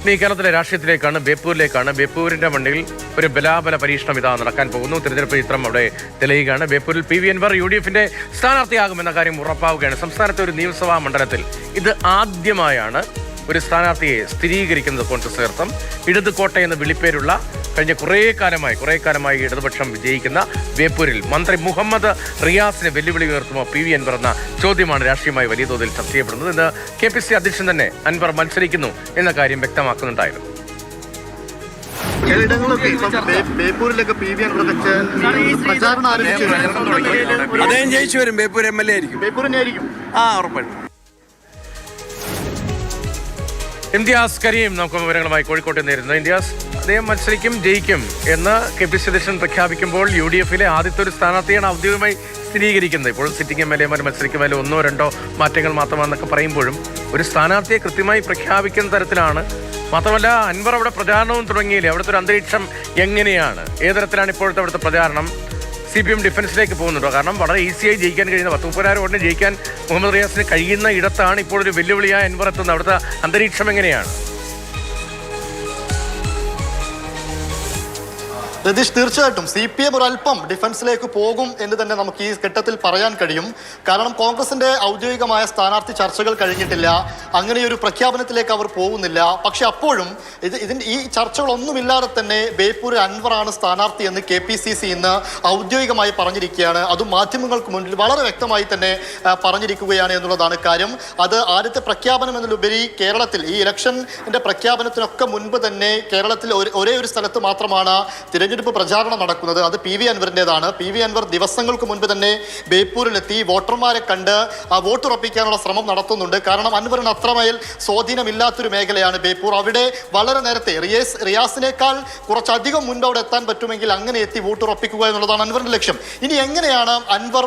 ഇനി കേരളത്തിലെ രാഷ്ട്രീയത്തിലേക്കാണ്, ബേപ്പൂരിലേക്കാണ്. ബേപ്പൂരിന്റെ മണ്ണിൽ ഒരു ബലാബല പരീക്ഷണം ഇതാ നടക്കാൻ പോകുന്നു. തിരഞ്ഞെടുപ്പ് ചിത്രം അവിടെ തെളിയുകയാണ്. ബേപ്പൂരിൽ PV അൻവർ UDFന്റെ സ്ഥാനാർത്ഥിയാകുമെന്ന കാര്യം ഉറപ്പാവുകയാണ്. സംസ്ഥാനത്തെ ഒരു നിയമസഭാ മണ്ഡലത്തിൽ ഇത് ആദ്യമായാണ് ഒരു സ്ഥാനാർത്ഥിയെ സ്ഥിരീകരിക്കുന്നത് കോൺഗ്രസ് നേതൃത്വം. ഇടതുകോട്ട എന്ന വിളിപ്പേരുള്ള കഴിഞ്ഞ കുറേ കാലമായി ഇടതുപക്ഷം വിജയിക്കുന്ന ബേപ്പൂരിൽ മന്ത്രി മുഹമ്മദ് റിയാസിനെ വെല്ലുവിളി ഉയർത്തുമോ PV അൻവർ എന്ന ചോദ്യമാണ് രാഷ്ട്രീയമായി വലിയ തോതിൽ ചർച്ച ചെയ്യപ്പെടുന്നത്. ഇന്ന് KPCC അധ്യക്ഷൻ തന്നെ അൻവർ മത്സരിക്കുന്നു എന്ന കാര്യം വ്യക്തമാക്കുന്നുണ്ടായിരുന്നു. ബേപ്പൂരിലൊക്കെ PV അൻവർ വെച്ച് പ്രചാരണം ആരംഭിച്ചു. അദ്ദേഹം ജയിച്ചു വരും. ബേപ്പൂർ MLA ആയിരിക്കും. ബേപ്പൂർ തന്നെ ആയിരിക്കും. ഉറപ്പായിട്ടും. ഇംതിയാസ് കരീം നമുക്ക് വിവരങ്ങളുമായി കോഴിക്കോട്ട് നേരുന്നു. ഇംതിയാസ്, അദ്ദേഹം മത്സരിക്കും, ജയിക്കും എന്ന് KPCC അധ്യക്ഷൻ പ്രഖ്യാപിക്കുമ്പോൾ UDFിലെ ആദ്യത്തെ ഒരു സ്ഥാനാർത്ഥിയാണ് ഔദ്യോഗികമായി സ്ഥിരീകരിക്കുന്നത്. ഇപ്പോൾ സിറ്റിംഗ് MLA മാർ മത്സരിക്കുമ്പോൾ 1-2 മാറ്റങ്ങൾ മാത്രമാണെന്നൊക്കെ പറയുമ്പോഴും ഒരു സ്ഥാനാർത്ഥിയെ കൃത്യമായി പ്രഖ്യാപിക്കുന്ന തരത്തിലാണ്. മാത്രമല്ല, അൻവർ അവിടെ പ്രചാരണവും തുടങ്ങിയില്ലേ? അവിടുത്തെ ഒരു അന്തരീക്ഷം എങ്ങനെയാണ്? ഏതരത്തിലാണ് ഇപ്പോഴത്തെ അവിടുത്തെ പ്രചാരണം? CPM ഡിഫൻസിലേക്ക് പോകുന്നുണ്ടോ? കാരണം വളരെ ഈസിയായി ജയിക്കാൻ കഴിയുന്ന 10-30,000 വോട്ടിന് ജയിക്കാൻ മുഹമ്മദ് റിയാസിന് കഴിയുന്ന ഇടത്താണ് ഇപ്പോൾ ഒരു വെല്ലുവിളിയായ അൻവർ എത്തുന്നത്. അവിടുത്തെ അന്തരീക്ഷം എങ്ങനെയാണ്? രതീഷ്, തീർച്ചയായിട്ടും CPM ഒരല്പം ഡിഫൻസിലേക്ക് പോകും എന്ന് തന്നെ നമുക്ക് ഈ ഘട്ടത്തിൽ പറയാൻ കഴിയും. കാരണം കോൺഗ്രസിന്റെ ഔദ്യോഗികമായ സ്ഥാനാർത്ഥി ചർച്ചകൾ കഴിഞ്ഞിട്ടില്ല. അങ്ങനെയൊരു പ്രഖ്യാപനത്തിലേക്ക് അവർ പോകുന്നില്ല. പക്ഷെ അപ്പോഴും ഈ ചർച്ചകളൊന്നുമില്ലാതെ തന്നെ ബേപ്പൂർ അൻവറാണ് സ്ഥാനാർത്ഥി എന്ന് KPCC ഇന്ന് ഔദ്യോഗികമായി പറഞ്ഞിരിക്കുകയാണ്. അതും മാധ്യമങ്ങൾക്ക് മുന്നിൽ വളരെ വ്യക്തമായി തന്നെ പറഞ്ഞിരിക്കുകയാണ് എന്നുള്ളതാണ് കാര്യം. അത് ആദ്യത്തെ പ്രഖ്യാപനം എന്നതിലുപരി കേരളത്തിൽ ഈ ഇലക്ഷന്റെ പ്രഖ്യാപനത്തിനൊക്കെ മുൻപ് തന്നെ കേരളത്തിൽ ഒരേ ഒരു സ്ഥലത്ത് മാത്രമാണ് തിരഞ്ഞെടുപ്പ് പ്രചാരണം നടക്കുന്നത്. അത് PV അൻവറിൻ്റെതാണ്. PV അൻവർ ദിവസങ്ങൾക്ക് മുൻപ് തന്നെ ബേപ്പൂരിലെത്തി വോട്ടർമാരെ കണ്ട് വോട്ടുറപ്പിക്കാനുള്ള ശ്രമം നടത്തുന്നുണ്ട്. കാരണം അൻവറിന് അത്രമേൽ സ്വാധീനമില്ലാത്തൊരു മേഖലയാണ് ബേപ്പൂർ. അവിടെ വളരെ നേരത്തെ റിയാസിനേക്കാൾ കുറച്ചധികം മുൻപ് അവിടെ എത്താൻ പറ്റുമെങ്കിൽ അങ്ങനെ എത്തി വോട്ടുറപ്പിക്കുക എന്നുള്ളതാണ് അൻവറിന്റെ ലക്ഷ്യം. ഇനി എങ്ങനെയാണ് അൻവർ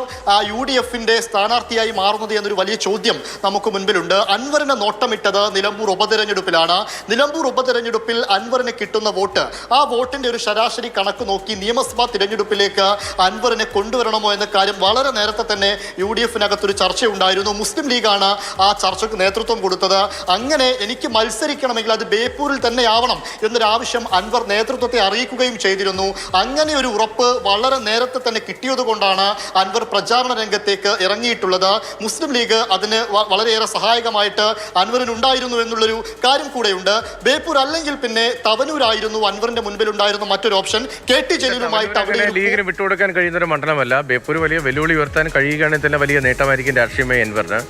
UDFിന്റെ സ്ഥാനാർത്ഥിയായി മാറുന്നത് എന്നൊരു വലിയ ചോദ്യം നമുക്ക് മുൻപിലുണ്ട്. അൻവറിനെ നോട്ടമിട്ടത് നിലമ്പൂർ ഉപതെരഞ്ഞെടുപ്പിലാണ്. നിലമ്പൂർ ഉപതെരഞ്ഞെടുപ്പിൽ അൻവറിന് കിട്ടുന്ന വോട്ട്, ആ വോട്ടിന്റെ ഒരു ശരാശരി കണക്ക് നോക്കി നിയമസഭാ തിരഞ്ഞെടുപ്പിലേക്ക് അൻവറിനെ കൊണ്ടുവരണമോ എന്ന കാര്യം വളരെ നേരത്തെ തന്നെ UDFിനകത്തൊരു ചർച്ചയുണ്ടായിരുന്നു. മുസ്ലിം ലീഗാണ് ആ ചർച്ചയ്ക്ക് നേതൃത്വം കൊടുത്തത്. അങ്ങനെ എനിക്ക് മത്സരിക്കണമെങ്കിൽ അത് ബേപ്പൂരിൽ തന്നെ ആവണം എന്നൊരാവശ്യം അൻവർ നേതൃത്വത്തെ അറിയിക്കുകയും ചെയ്തിരുന്നു. അങ്ങനെ ഒരു ഉറപ്പ് വളരെ നേരത്തെ തന്നെ കിട്ടിയത് കൊണ്ടാണ് അൻവർ പ്രചാരണ രംഗത്തേക്ക് ഇറങ്ങിയിട്ടുള്ളത്. മുസ്ലിം ലീഗ് അതിന് വളരെയേറെ സഹായകമായിട്ട് അൻവറിനുണ്ടായിരുന്നു എന്നുള്ളൊരു കാര്യം കൂടെയുണ്ട്. ബേപ്പൂർ അല്ലെങ്കിൽ പിന്നെ തവനൂരായിരുന്നു അൻവറിന്റെ മുൻപിലുണ്ടായിരുന്ന മറ്റൊരു ഓപ്ഷൻ. KT ജലീലുമായിട്ട് ലീഗിന് വിട്ടുകൊടുക്കാൻ കഴിയുന്ന ഒരു മണ്ഡലമല്ല ബേപ്പൂർ. വലിയ വെല്ലുവിളി ഉയർത്താൻ കഴിയുകയാണെങ്കിൽ തന്നെ വലിയ നേട്ടമായിരിക്കും രാഷ്ട്രീയമായി അൻവറിന്.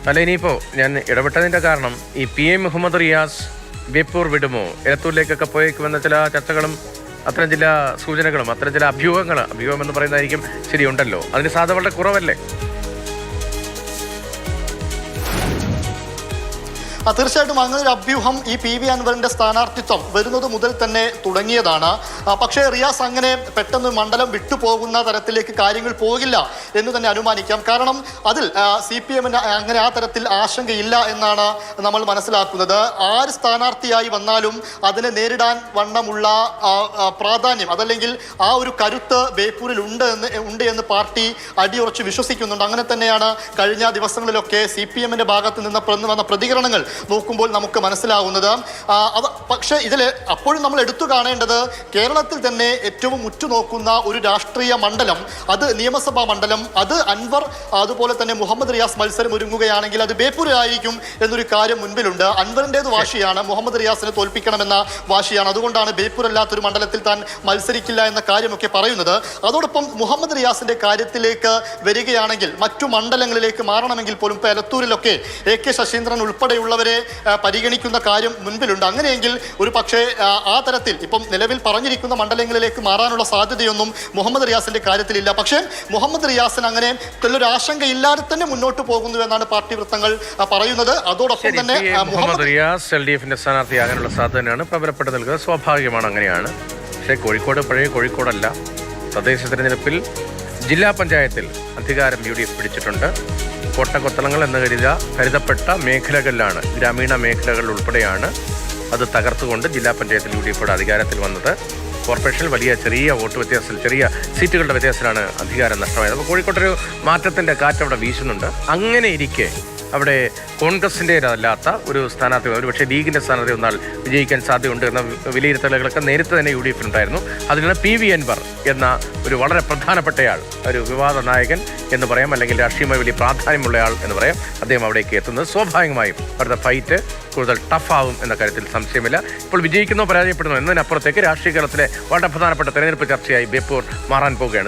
അല്ല, ഇനിയിപ്പോൾ ഞാൻ ഇടപെട്ടതിൻ്റെ കാരണം ഈ PM മുഹമ്മദ് റിയാസ് ബേപ്പൂർ വിടുമോ, എലത്തൂരിലേക്കൊക്കെ പോയേക്കുമെന്ന ചില ചർച്ചകളും അത്തരം ചില സൂചനകളും അത്തരം ചില അഭ്യൂഹം എന്ന് പറയുന്നതായിരിക്കും ശരിയുണ്ടല്ലോ. അതിന് സാധ്യത വളരെ കുറവല്ലേ? തീർച്ചയായിട്ടും അങ്ങനെ ഒരു അഭ്യൂഹം ഈ PV അൻവറിന്റെ സ്ഥാനാർത്ഥിത്വം വരുന്നത് മുതൽ തന്നെ തുടങ്ങിയതാണ്. പക്ഷേ റിയാസ് അങ്ങനെ പെട്ടെന്ന് മണ്ഡലം വിട്ടുപോകുന്ന തരത്തിലേക്ക് കാര്യങ്ങൾ പോകില്ല എന്ന് തന്നെ അനുമാനിക്കാം. കാരണം അതിൽ CPMന് അങ്ങനെ ആ തരത്തിൽ ആശങ്കയില്ല എന്നാണ് നമ്മൾ മനസ്സിലാക്കുന്നത്. ആര് സ്ഥാനാർത്ഥിയായി വന്നാലും അതിനെ നേരിടാൻ വണ്ണമുള്ള പ്രാധാന്യം, അതല്ലെങ്കിൽ ആ ഒരു കരുത്ത് ബേപ്പൂരിൽ ഉണ്ട് എന്ന് പാർട്ടി അടിയുറച്ച് വിശ്വസിക്കുന്നുണ്ട്. അങ്ങനെ തന്നെയാണ് കഴിഞ്ഞ ദിവസങ്ങളിലൊക്കെ CPMന്റെ ഭാഗത്ത് നിന്ന് വന്ന പ്രതികരണങ്ങൾ നോക്കുമ്പോൾ നമുക്ക് മനസ്സിലാവുന്നത്. പക്ഷേ ഇതിൽ അപ്പോഴും നമ്മൾ എടുത്തു കാണേണ്ടത് കേരളത്തിൽ തന്നെ ഏറ്റവും ഉറ്റുനോക്കുന്ന ഒരു രാഷ്ട്രീയ മണ്ഡലം, അത് നിയമസഭാ മണ്ഡലം, അത് അൻവർ അതുപോലെ തന്നെ മുഹമ്മദ് റിയാസ് മത്സരം ഒരുങ്ങുകയാണെങ്കിൽ അത് ബേപ്പൂരിലായിരിക്കും എന്നൊരു കാര്യം മുൻപിലുണ്ട്. അൻവറിൻ്റേത് വാശിയാണ്, മുഹമ്മദ് റിയാസിനെ തോൽപ്പിക്കണമെന്ന വാശിയാണ്. അതുകൊണ്ടാണ് ബേപ്പൂർ അല്ലാത്തൊരു മണ്ഡലത്തിൽ താൻ മത്സരിക്കില്ല എന്ന കാര്യമൊക്കെ പറയുന്നത്. അതോടൊപ്പം മുഹമ്മദ് റിയാസിന്റെ കാര്യത്തിലേക്ക് വരികയാണെങ്കിൽ മറ്റു മണ്ഡലങ്ങളിലേക്ക് മാറണമെങ്കിൽ പോലും ഇപ്പോൾ എലത്തൂരിലൊക്കെ AK ശശീന്ദ്രൻ ഉൾപ്പെടെയുള്ളവരെ പരിഗണിക്കുന്ന കാര്യം മുൻപിലുണ്ട്. അങ്ങനെയെങ്കിൽ ഒരു പക്ഷേ ആ തരത്തിൽ ഇപ്പം നിലവിൽ പറഞ്ഞിരിക്കുന്ന മണ്ഡലങ്ങളിലേക്ക് മാറാനുള്ള സാധ്യതയൊന്നും മുഹമ്മദ് റിയാസിന്റെ കാര്യത്തിലില്ല. പക്ഷേ മുഹമ്മദ് റിയാസിന് അങ്ങനെ ഒരു ആശങ്കയില്ലാതെ തന്നെ മുന്നോട്ട് പോകുന്നു എന്നാണ് പാർട്ടി വൃത്തങ്ങൾ പറയുന്നത്. അതോടൊപ്പം തന്നെ മുഹമ്മദ് റിയാസ് LDFിന്റെ സ്ഥാനാർത്ഥിയാകാനുള്ള സാധ്യതയാണ് പ്രബലപ്പെട്ട് നിൽക്കുന്നത്. സ്വാഭാവികമാണ്, അങ്ങനെയാണ്. പക്ഷേ കോഴിക്കോട് പഴയ കോഴിക്കോടല്ല. തദ്ദേശ തെരഞ്ഞെടുപ്പിൽ ജില്ലാ പഞ്ചായത്തിൽ അധികാരം UDF പിടിച്ചിട്ടുണ്ട്. കോട്ടക്കൊത്തളങ്ങൾ എന്ന് കരുതപ്പെട്ട മേഖലകളിലാണ്, ഗ്രാമീണ മേഖലകൾ ഉൾപ്പെടെയാണ് അത് തകർത്തുകൊണ്ട് ജില്ലാ പഞ്ചായത്തിൽ UDF അധികാരത്തിൽ വന്നത്. കോർപ്പറേഷനിൽ ചെറിയ വോട്ട് വ്യത്യാസത്തിൽ, ചെറിയ സീറ്റുകളുടെ വ്യത്യാസത്തിലാണ് അധികാരം നഷ്ടമായത്. അപ്പോൾ കോഴിക്കോട്ടൊരു മാറ്റത്തിൻ്റെ കാറ്റ് അവിടെ വീശുന്നുണ്ട്. അങ്ങനെ ഇരിക്കെ അവിടെ കോൺഗ്രസിൻ്റെതല്ലാത്ത ഒരു സ്ഥാനാർത്ഥി, ഒരു പക്ഷേ ലീഗിൻ്റെ സ്ഥാനാർത്ഥി ഒന്നാൾ വിജയിക്കാൻ സാധ്യതയുണ്ട് എന്ന വിലയിരുത്തലുകളൊക്കെ നേരത്തെ തന്നെ UDF ഉണ്ടായിരുന്നു. അതിൽ PV അൻവർ എന്ന ഒരു വളരെ പ്രധാനപ്പെട്ടയാൾ, ഒരു വിവാദ നായകൻ എന്ന് പറയാം, അല്ലെങ്കിൽ രാഷ്ട്രീയമായി വലിയ പ്രാധാന്യമുള്ളയാൾ എന്ന് പറയാം, അദ്ദേഹം അവിടേക്ക് എത്തുന്നത് സ്വാഭാവികമായും അടുത്ത ഫൈറ്റ് കൂടുതൽ ടഫാവും എന്ന കാര്യത്തിൽ സംശയമില്ല. ഇപ്പോൾ വിജയിക്കുന്നോ പരാജയപ്പെടുന്നോ എന്നതിനപ്പുറത്തേക്ക് രാഷ്ട്രീയ കേരളത്തിലെ വളരെ പ്രധാനപ്പെട്ട തെരഞ്ഞെടുപ്പ് ചർച്ചയായി ബേപ്പൂർ മാറാൻ പോവുകയാണ്.